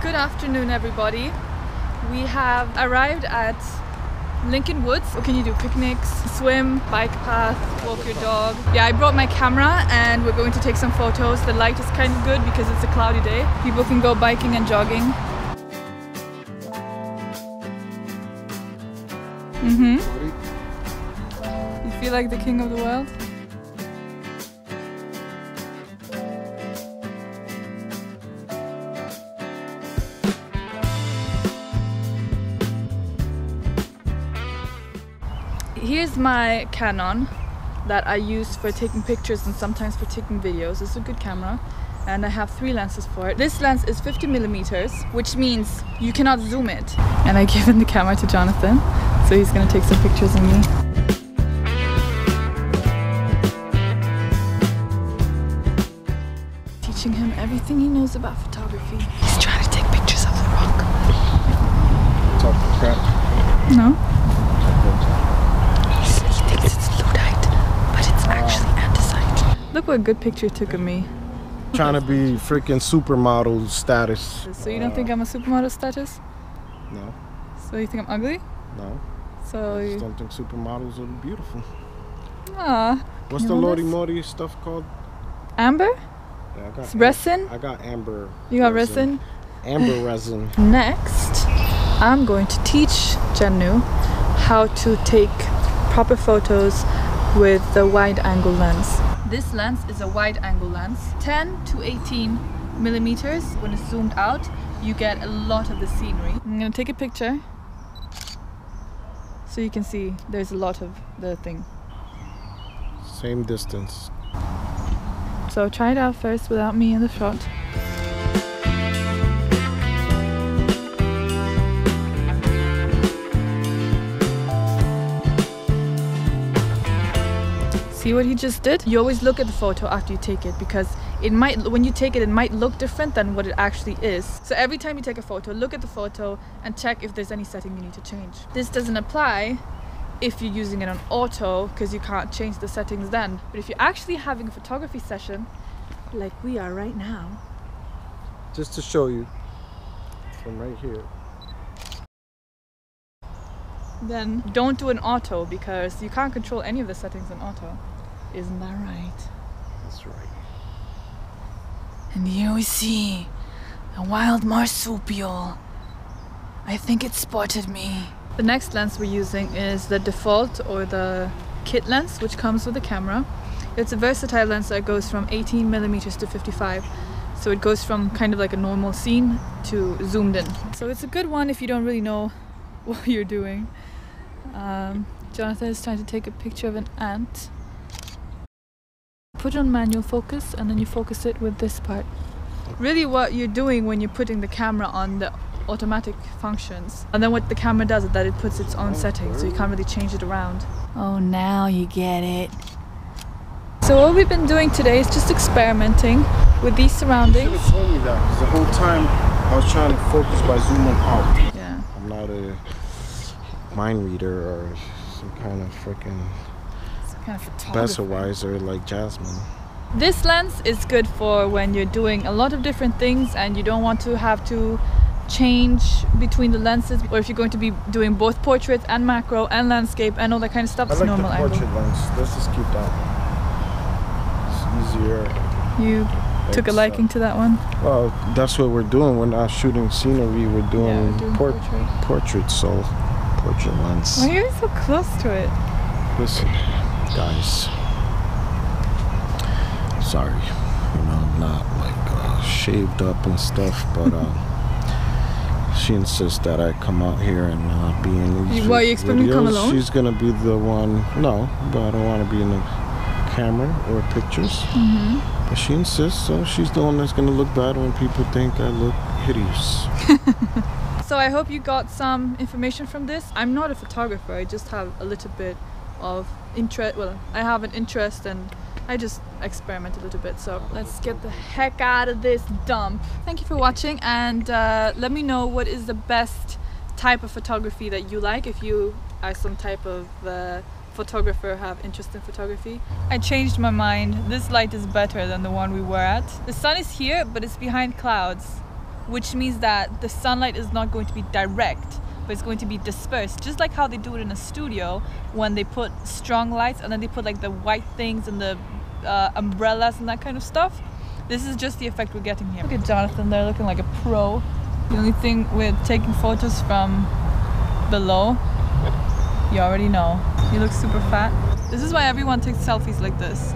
Good afternoon, everybody. We have arrived at Lincoln Woods. What can you do? Picnics, swim, bike path, walk your dog. Yeah, I brought my camera and we're going to take some photos. The light is kind of good because it's a cloudy day. People can go biking and jogging. You feel like the king of the world? Here's my Canon that I use for taking pictures and sometimes for taking videos. It's a good camera and I have 3 lenses for it. This lens is 50mm, which means you cannot zoom it. And I given the camera to Jonathan, so he's gonna take some pictures of me. Teaching him everything he knows about photography. He's trying to take pictures of the rock. Talk crap. No? Look what a good picture you took of me. Trying to be freaking supermodel status. So you don't think I'm a supermodel status? No. So you think I'm ugly? No. So I you just don't think supermodels are beautiful. Ah. What's the Lodi Modi stuff called? Amber? Yeah, I got resin? I got amber. You got resin? Amber resin. Next, I'm going to teach Janu how to take proper photos with the wide angle lens. This lens is a wide angle lens, 10 to 18mm. When it's zoomed out, you get a lot of the scenery. I'm gonna take a picture so you can see there's a lot of the thing. Same distance. So try it out first without me in the shot. See what he just did? You always look at the photo after you take it because it might, when you take it, it might look different than what it actually is. So every time you take a photo, look at the photo and check if there's any setting you need to change. This doesn't apply if you're using it on auto because you can't change the settings then. But if you're actually having a photography session like we are right now. Just to show you from right here. Then don't do an auto because you can't control any of the settings in auto. Isn't that right? That's right. And here we see a wild marsupial. I think it spotted me. The next lens we're using is the default or the kit lens, which comes with the camera. It's a versatile lens that goes from 18mm to 55. So it goes from kind of like a normal scene to zoomed in. So it's a good one if you don't really know what you're doing. Jonathan is trying to take a picture of an ant. Put it on manual focus and then you focus it with this part. Really what you're doing when you're putting the camera on the automatic functions. And then what the camera does is that it puts its own settings, so you can't really change it around. Oh, now you get it. So what we've been doing today is just experimenting with these surroundings. You should have told me that because the whole time I was trying to focus by zooming out. Yeah. I'm not a mind reader or some kind of freaking Besserwiser like Jasmine. This lens is good for when you're doing a lot of different things and you don't want to have to change between the lenses, or if you're going to be doing both portrait and macro and landscape and all that kind of stuff. I like normal the portrait angle. lens. Let's just keep that. It's easier. You took a liking to that one? Well, that's what we're doing. We're not shooting scenery. We're doing, portraits. So portrait lens. Why are you so close to it? Listen, guys. Sorry, you know, I'm not like shaved up and stuff, but she insists that I come out here and be in these Why, you expect me to come alone? She's gonna be the one. No, but I don't want to be in the camera or pictures. But she insists, so she's the one that's gonna look bad when people think I look hideous. So I hope you got some information from this. I'm not a photographer, I just have a little bit of interest. Well, I have an interest and I just experiment a little bit. So let's get the heck out of this dump. Thank you for watching and let me know what is the best type of photography that you like. If you are some type of photographer, have interest in photography. I changed my mind. This light is better than the one we were at. The sun is here, but it's behind clouds. which means that the sunlight is not going to be direct, but it's going to be dispersed, just like how they do it in a studio when they put strong lights and then they put like the white things and the umbrellas and that kind of stuff. This is just the effect we're getting here. Look at Jonathan there looking like a pro. The only thing with taking photos from below, you already know, he looks super fat. This is why everyone takes selfies like this.